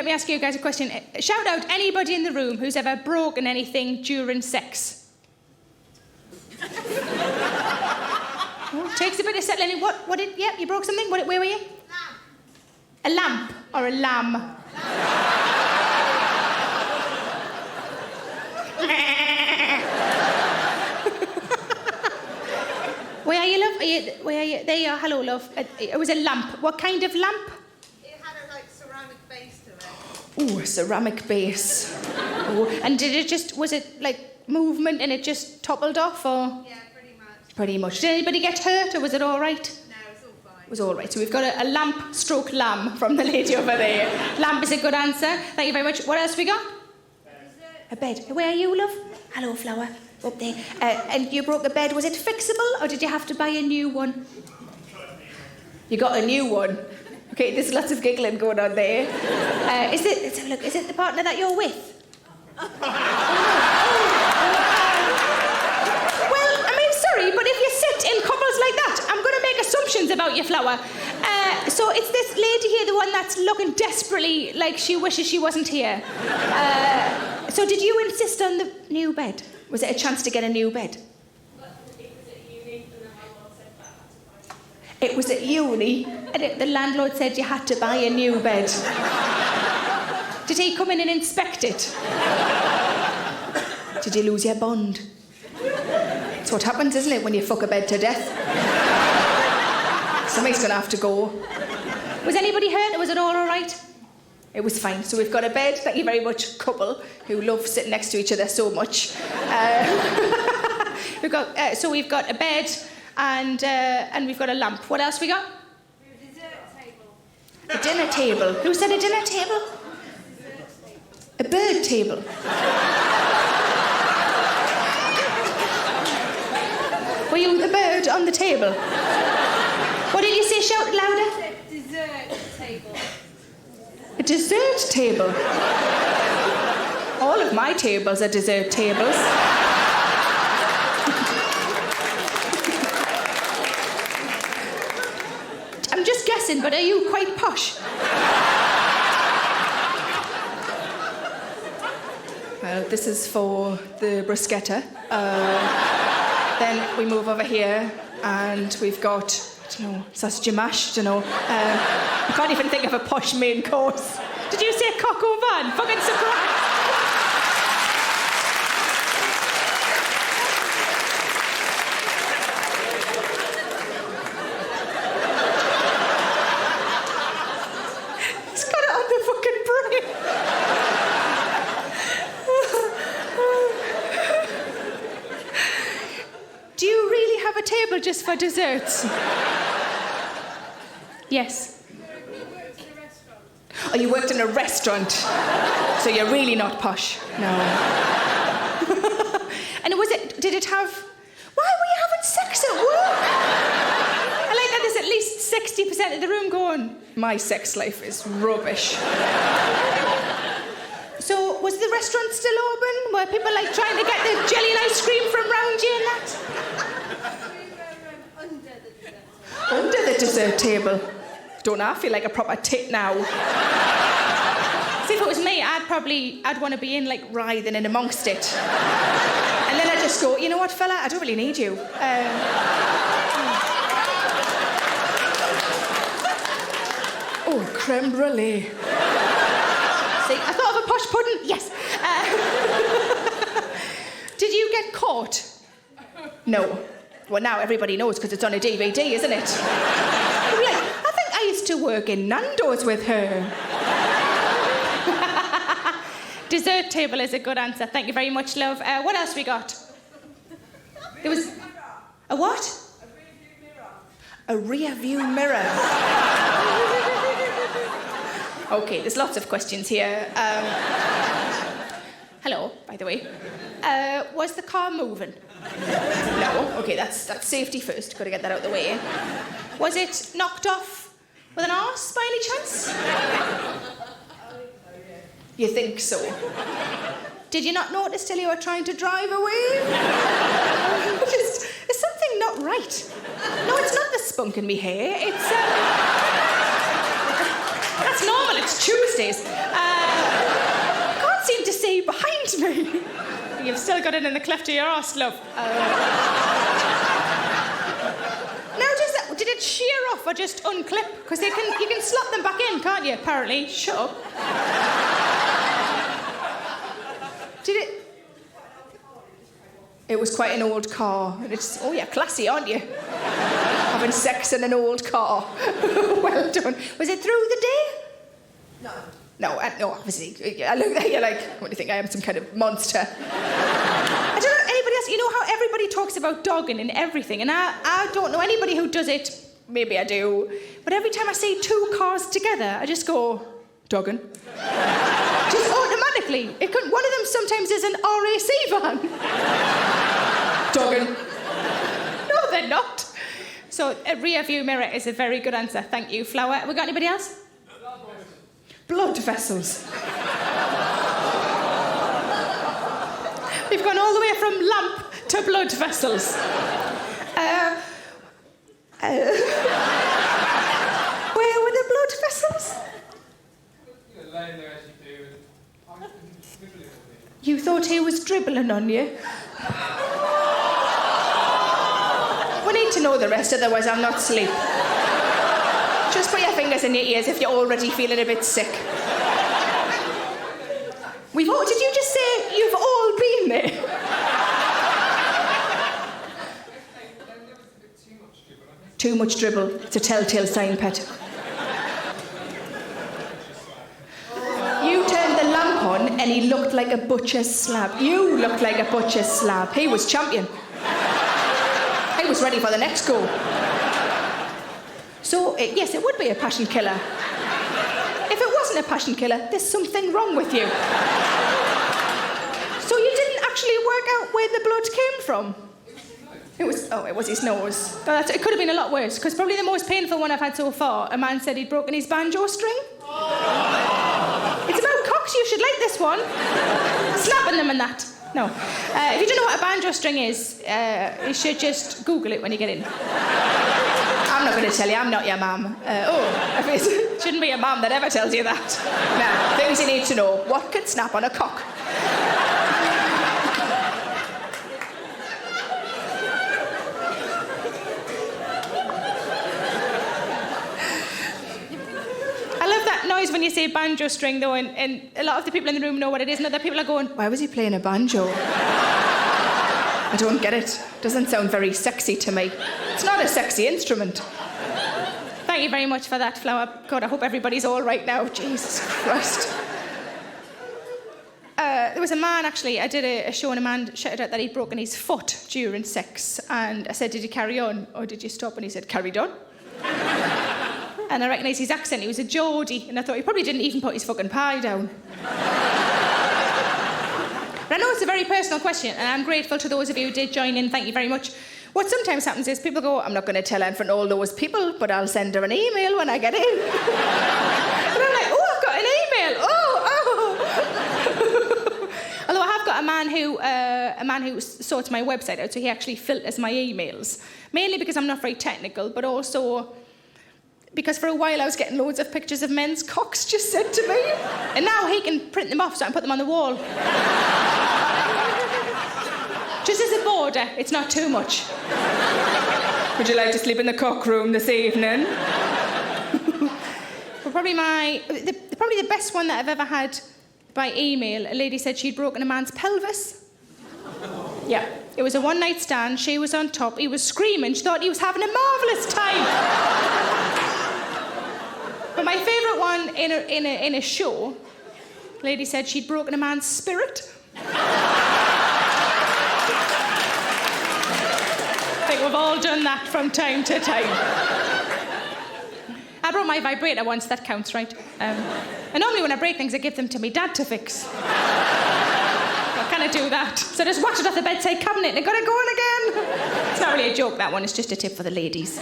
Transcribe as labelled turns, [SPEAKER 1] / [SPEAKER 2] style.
[SPEAKER 1] me ask you guys a question. Shout out anybody in the room who's ever broken anything during sex. Oh, takes a bit of settling in. What did... Yeah, you broke something? Where were you? Lamp. A lamp or a lamb? Where are you, love? Where are you? There you are. Hello, love. It was a lamp. What kind of lamp?
[SPEAKER 2] It had a ceramic base to it.
[SPEAKER 1] Ooh, a ceramic base. Ooh. And was it like movement and it just toppled off, or?
[SPEAKER 2] Yeah, pretty much.
[SPEAKER 1] Pretty much. Did anybody get hurt, or was it all right?
[SPEAKER 2] No, it was all fine.
[SPEAKER 1] It was all right. So we've got a lamp stroke lamb from the lady over there. Lamp is a good answer. Thank you very much. What else we got? A bed. Where are you, love? Hello, flower. Up there. And you broke a bed. Was it fixable, or did you have to buy a new one? You got a new one. Okay, there's lots of giggling going on there. Let's have a look. Is it the partner that you're with? Well, I mean, sorry, but if you sit in couples like that, I'm going to make assumptions about you, flower. So it's this lady here, the one that's looking desperately like she wishes she wasn't here. So did you insist on the new bed? Was it a chance to get a new bed? It was at uni, and the landlord said you had to buy a new bed. Did he come in and inspect it? Did you lose your bond? That's what happens, isn't it, when you fuck a bed to death? Somebody's going to have to go. Was anybody hurt, or was it all right? It was fine. So we've got a bed, thank you very much, couple who love sitting next to each other so much. We've got a bed and we've got a lamp. What else we got?
[SPEAKER 2] A dessert table.
[SPEAKER 1] A dinner table. Who said a dinner table? A bird table. Were you the bird on the table? What did you say? Shout louder.
[SPEAKER 2] Dessert table.
[SPEAKER 1] A dessert table? All of my tables are dessert tables. I'm just guessing, but are you quite posh? Well, this is for the bruschetta. Then we move over here, and we've got, I don't know, sausage and mash, I don't know. I can't even think of a posh main course. Did you say coq au vin? Fucking surprise. He's got it on the fucking brain. Do you really have a table just for desserts? Yes. Oh, you worked in a restaurant. So you're really not posh. No. And did it have... Why were you having sex at work? I like that there's at least 60% of the room going, my sex life is rubbish. So was the restaurant still open? Were people like trying to get the jelly and ice cream from round you and that?
[SPEAKER 2] We were
[SPEAKER 1] Under the dessert table. Don't I feel like a proper tit now? See, if it was me, I'd want to be in, like, writhing in amongst it. And then I'd just go, you know what, fella, I don't really need you. Oh, creme brulee. See, I thought of a posh pudding. Yes. Did you get caught? No. Well, now everybody knows because it's on a DVD, isn't it? I think I used to work in Nando's with her. Dessert table is a good answer. Thank you very much, love. What else we got? There was... A what? A rear view mirror. Okay, there's lots of questions here. Hello, by the way. Was the car moving? No. Okay, that's safety first. Got to get that out of the way. Was it knocked off with an arse by any chance? You think so? Did you not notice till you were trying to drive away? There's something not right. No, it's not the spunk in me hair. It's that's normal. It's Tuesdays. see behind me. You've still got it in the cleft of your arse, love. Now, did it shear off or just unclip? Because you can slot them back in, can't you, apparently? Shut up. Did it... It was quite an old car. And it's, oh, yeah, classy, aren't you? Having sex in an old car. Well done. Was it through the day? No, obviously. I look at you like, what do you think, I am some kind of monster? I don't know anybody else. You know how everybody talks about dogging and everything, and I don't know anybody who does it. Maybe I do. But every time I see two cars together, I just go, dogging. Just automatically. One of them sometimes is an RAC van. Dogging. No, they're not. So a rear view mirror is a very good answer. Thank you, Flower. Have we got anybody else? Blood vessels. We've gone all the way from lamp to blood vessels. Where were the blood vessels?
[SPEAKER 3] Lying there as you do, and I was dribbling on me.
[SPEAKER 1] You thought he was dribbling on you? We need to know the rest, otherwise I'll not sleep. Just put your fingers in your ears if you're already feeling a bit sick. Did you just say you've all been there?
[SPEAKER 3] There was a bit too much dribble.
[SPEAKER 1] Too much dribble. It's a telltale sign, pet. You turned the lamp on and he looked like a butcher's slab. You looked like a butcher's slab. He was champion. He was ready for the next go. So, yes, it would be a passion killer. If it wasn't a passion killer, there's something wrong with you. So you didn't actually work out where the blood came from? It was his nose. It could have been a lot worse, because probably the most painful one I've had so far, a man said he'd broken his banjo string. It's about cocks, you should like this one. Snapping them and that. No. If you don't know what a banjo string is, you should just Google it when you get in. I'm not going to tell you, I'm not your mum. It shouldn't be your mum that ever tells you that. Now, things you need to know. What can snap on a cock? I love that noise when you say banjo string, though, and a lot of the people in the room know what it is, and other people are going, why was he playing a banjo? I don't get it. Doesn't sound very sexy to me. It's not a sexy instrument. Thank you very much for that, Flower. God, I hope everybody's all right now. Jesus Christ. There was a man, actually, I did a show and a man shouted out that he'd broken his foot during sex, and I said, did you carry on or did you stop? And he said, carried on. And I recognised his accent. He was a Geordie, and I thought he probably didn't even put his fucking pie down. But I know it's a very personal question, and I'm grateful to those of you who did join in. Thank you very much. What sometimes happens is people go, I'm not going to tell her in front of all those people, but I'll send her an email when I get in. And I'm like, oh, I've got an email. Oh. Although I have got a man who sorts my website out, so he actually filters my emails. Mainly because I'm not very technical, but also because for a while I was getting loads of pictures of men's cocks just sent to me. And now he can print them off so I can put them on the wall. Just as a border, it's not too much. Would you like to sleep in the cock room this evening? Well, probably the best one that I've ever had by email, a lady said she'd broken a man's pelvis. Yeah, it was a one-night stand. She was on top. He was screaming. She thought he was having a marvellous time. But my favourite one in a show, the lady said she'd broken a man's spirit. I think we've all done that from time to time. I broke my vibrator once, that counts, right? And normally when I break things, I give them to me dad to fix. I can't do that. So I just watch it off the bedside cabinet and I got it going again. It's not really a joke, that one. It's just a tip for the ladies.